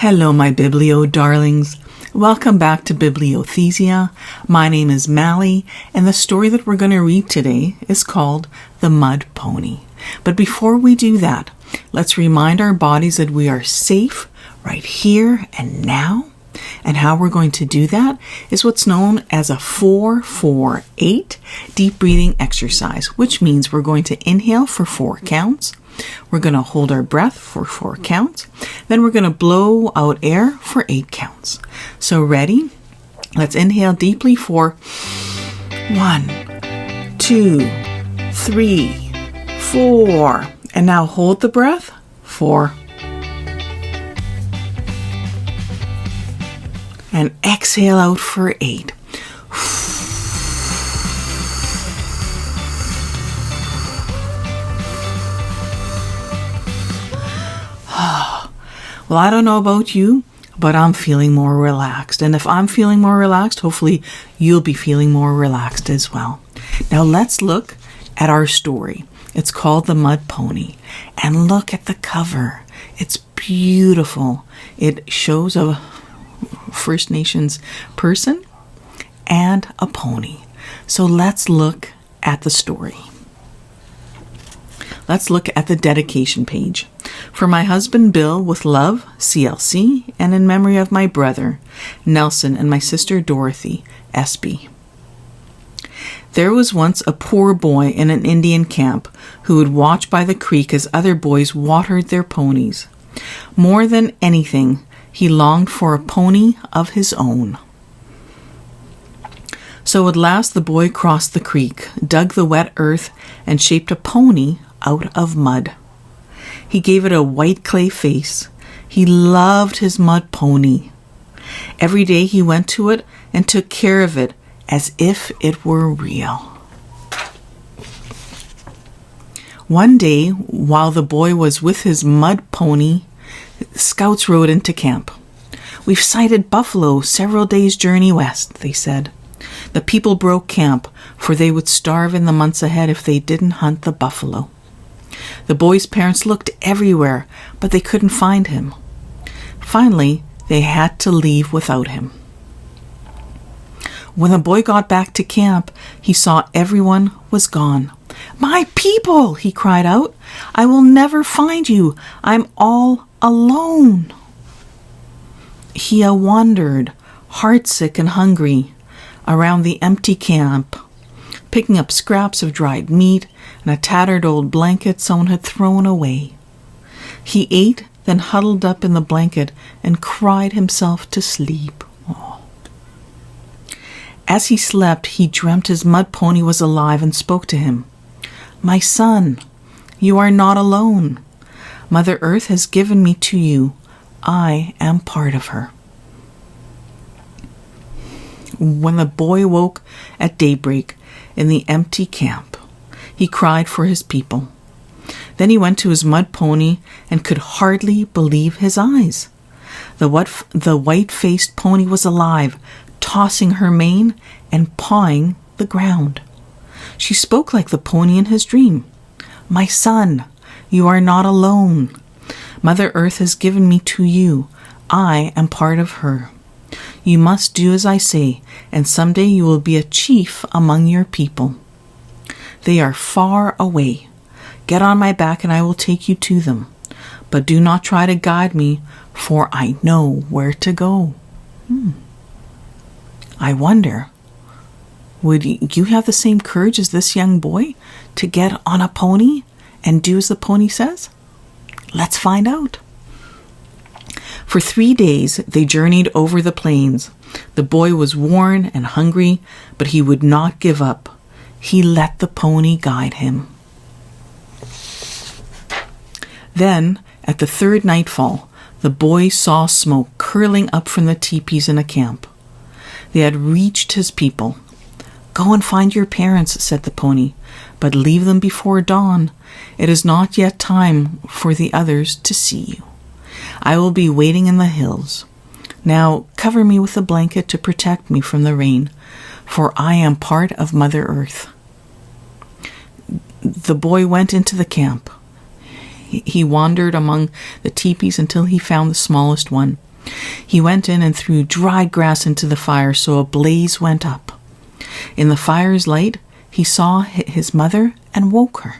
Hello, my Biblio darlings. Welcome back to Bibliothesia. My name is Mally, and the story that we're going to read today is called The Mud Pony. But before we do that, let's remind our bodies that we are safe right here and now. And how we're going to do that is what's known as a 4-4-8 deep breathing exercise, which means we're going to inhale for 4 counts. We're going to hold our breath for 4 counts. Then we're going to blow out air for 8 counts. So ready? Let's inhale deeply for 1, 2, 3, 4. And now hold the breath 4. And exhale out for 8. Well, I don't know about you, but I'm feeling more relaxed. And if I'm feeling more relaxed, hopefully you'll be feeling more relaxed as well. Now let's look at our story. It's called The Mud Pony. And look at the cover. It's beautiful. It shows a First Nations person and a pony. So let's look at the story. Let's look at the dedication page. For my husband Bill, with love, CLC, and in memory of my brother Nelson and my sister Dorothy, SB. There was once a poor boy in an Indian camp who would watch by the creek as other boys watered their ponies. More than anything, he longed for a pony of his own. So at last the boy crossed the creek, dug the wet earth, and shaped a pony out of mud. He gave it a white clay face. He loved his mud pony. Every day he went to it and took care of it as if it were real. One day, while the boy was with his mud pony, scouts rode into camp. "We've sighted buffalo several days' journey west," they said. The people broke camp, for they would starve in the months ahead if they didn't hunt the buffalo. The boy's parents looked everywhere, but they couldn't find him. Finally, they had to leave without him. When the boy got back to camp, he saw everyone was gone. "My people!" he cried out. "I will never find you. I'm all alone." He wandered, heartsick and hungry, around the empty camp, picking up scraps of dried meat and a tattered old blanket someone had thrown away. He ate, then huddled up in the blanket and cried himself to sleep. Oh. As he slept, he dreamt his mud pony was alive and spoke to him. "My son, you are not alone. Mother Earth has given me to you. I am part of her." When the boy woke at daybreak in the empty camp, he cried for his people. Then he went to his mud pony and could hardly believe his eyes. The white-faced pony was alive, tossing her mane and pawing the ground. She spoke like the pony in his dream. "My son, you are not alone. Mother Earth has given me to you. I am part of her. You must do as I say, and someday you will be a chief among your people. They are far away. Get on my back and I will take you to them. But do not try to guide me, for I know where to go." I wonder, would you have the same courage as this young boy to get on a pony and do as the pony says? Let's find out. For 3 days they journeyed over the plains. The boy was worn and hungry, but he would not give up. He let the pony guide him. Then, at the 3rd nightfall, the boy saw smoke curling up from the teepees in a camp. They had reached his people. "Go and find your parents," said the pony, "but leave them before dawn. It is not yet time for the others to see you. I will be waiting in the hills. Now cover me with a blanket to protect me from the rain, for I am part of Mother Earth." The boy went into the camp. He wandered among the teepees until he found the smallest one. He went in and threw dried grass into the fire, so a blaze went up. In the fire's light, he saw his mother and woke her.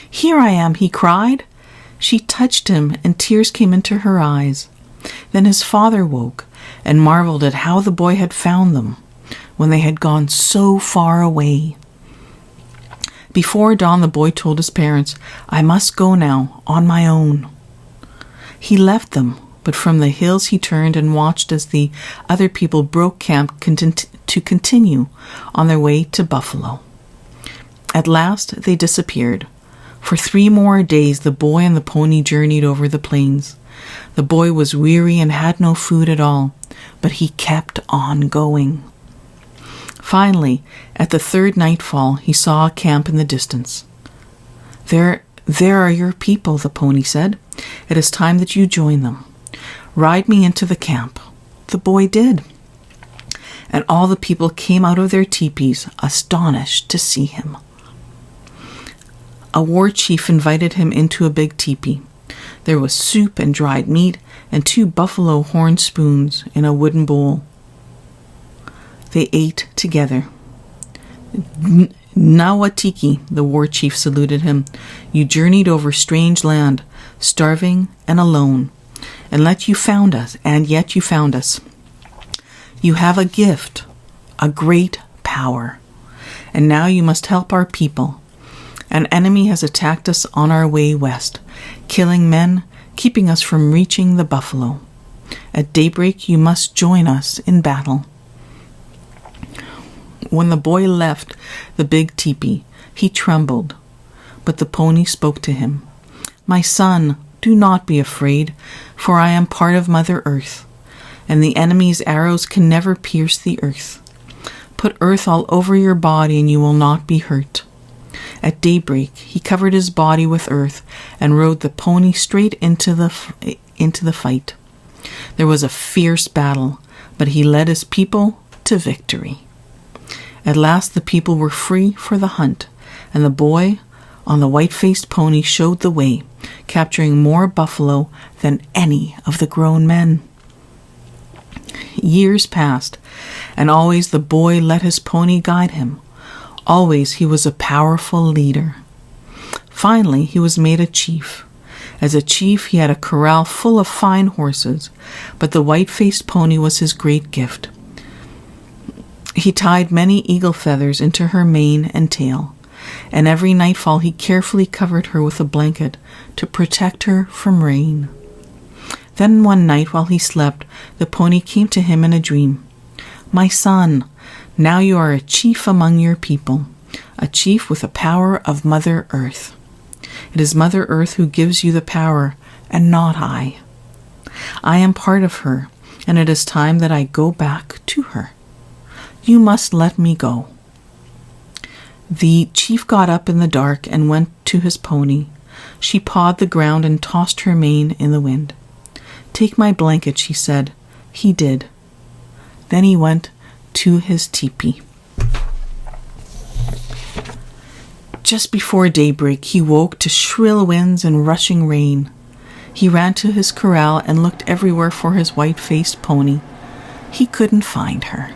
"Here I am," he cried. She touched him, and tears came into her eyes. Then his father woke and marveled at how the boy had found them when they had gone so far away. Before dawn, the boy told his parents, "I must go now, on my own." He left them, but from the hills he turned and watched as the other people broke camp to continue on their way to Buffalo. At last they disappeared. For 3 more days the boy and the pony journeyed over the plains. The boy was weary and had no food at all, but he kept on going. Finally, at the 3rd nightfall, he saw a camp in the distance. There are your people," the pony said. "It is time that you join them. Ride me into the camp." The boy did, and all the people came out of their teepees, astonished to see him. A war chief invited him into a big teepee. There was soup and dried meat and 2 buffalo horn spoons in a wooden bowl. They ate together. "Nawatiki," the war chief saluted him. "You journeyed over strange land, starving and alone, and yet you found us. You have a gift, a great power, and now you must help our people. An enemy has attacked us on our way west, killing men, keeping us from reaching the buffalo. At daybreak you must join us in battle." When the boy left the big teepee, he trembled, but the pony spoke to him. "My son, do not be afraid, for I am part of Mother Earth, and the enemy's arrows can never pierce the earth. Put earth all over your body and you will not be hurt." At daybreak, he covered his body with earth and rode the pony straight into the fight. There was a fierce battle, but he led his people to victory. At last the people were free for the hunt, and the boy on the white-faced pony showed the way, capturing more buffalo than any of the grown men. Years passed, and always the boy let his pony guide him. Always he was a powerful leader. Finally, he was made a chief. As a chief, he had a corral full of fine horses, but the white-faced pony was his great gift. He tied many eagle feathers into her mane and tail, and every nightfall he carefully covered her with a blanket to protect her from rain. Then one night while he slept, the pony came to him in a dream. "My son, now you are a chief among your people, a chief with the power of Mother Earth. It is Mother Earth who gives you the power, and not I. I am part of her, and it is time that I go back to her. You must let me go." The chief got up in the dark and went to his pony. She pawed the ground and tossed her mane in the wind. "Take my blanket," she said. He did. Then he went to his teepee. Just before daybreak, he woke to shrill winds and rushing rain. He ran to his corral and looked everywhere for his white-faced pony. He couldn't find her.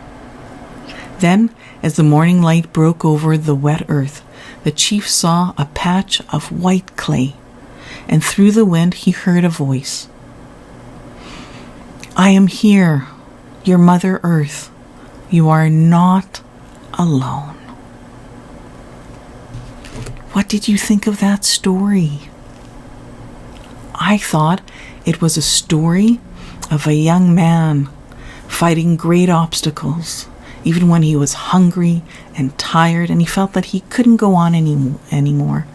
Then, as the morning light broke over the wet earth, the chief saw a patch of white clay, and through the wind he heard a voice. "I am here, your Mother Earth. You are not alone." What did you think of that story? I thought it was a story of a young man fighting great obstacles, even when he was hungry and tired and he felt that he couldn't go on anymore.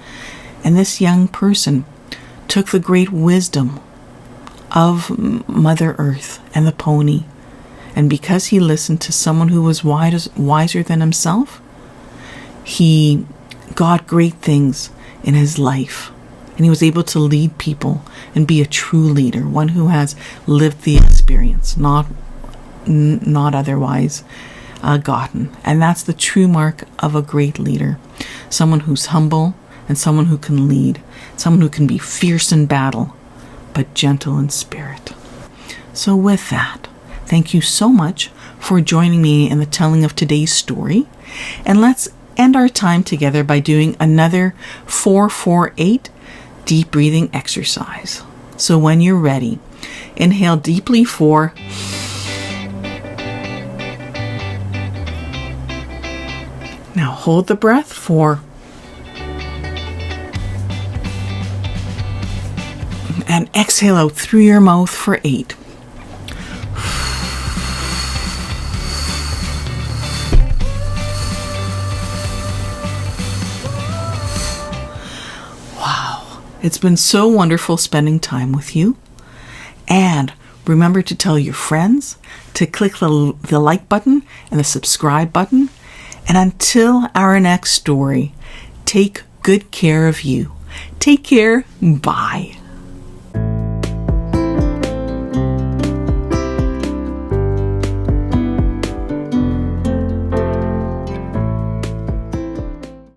And this young person took the great wisdom of Mother Earth and the pony, and because he listened to someone who was wiser than himself, he got great things in his life, and he was able to lead people and be a true leader, one who has lived the experience, not otherwise gotten. And that's the true mark of a great leader, someone who's humble and someone who can lead, someone who can be fierce in battle but gentle in spirit. So with that, thank you so much for joining me in the telling of today's story. And let's end our time together by doing another 4-4-8 deep breathing exercise. So when you're ready, inhale deeply 4. Now hold the breath 4. And exhale out through your mouth for 8. Wow, it's been so wonderful spending time with you. And remember to tell your friends to click the like button and the subscribe button. And until our next story, take good care of you. Take care. Bye.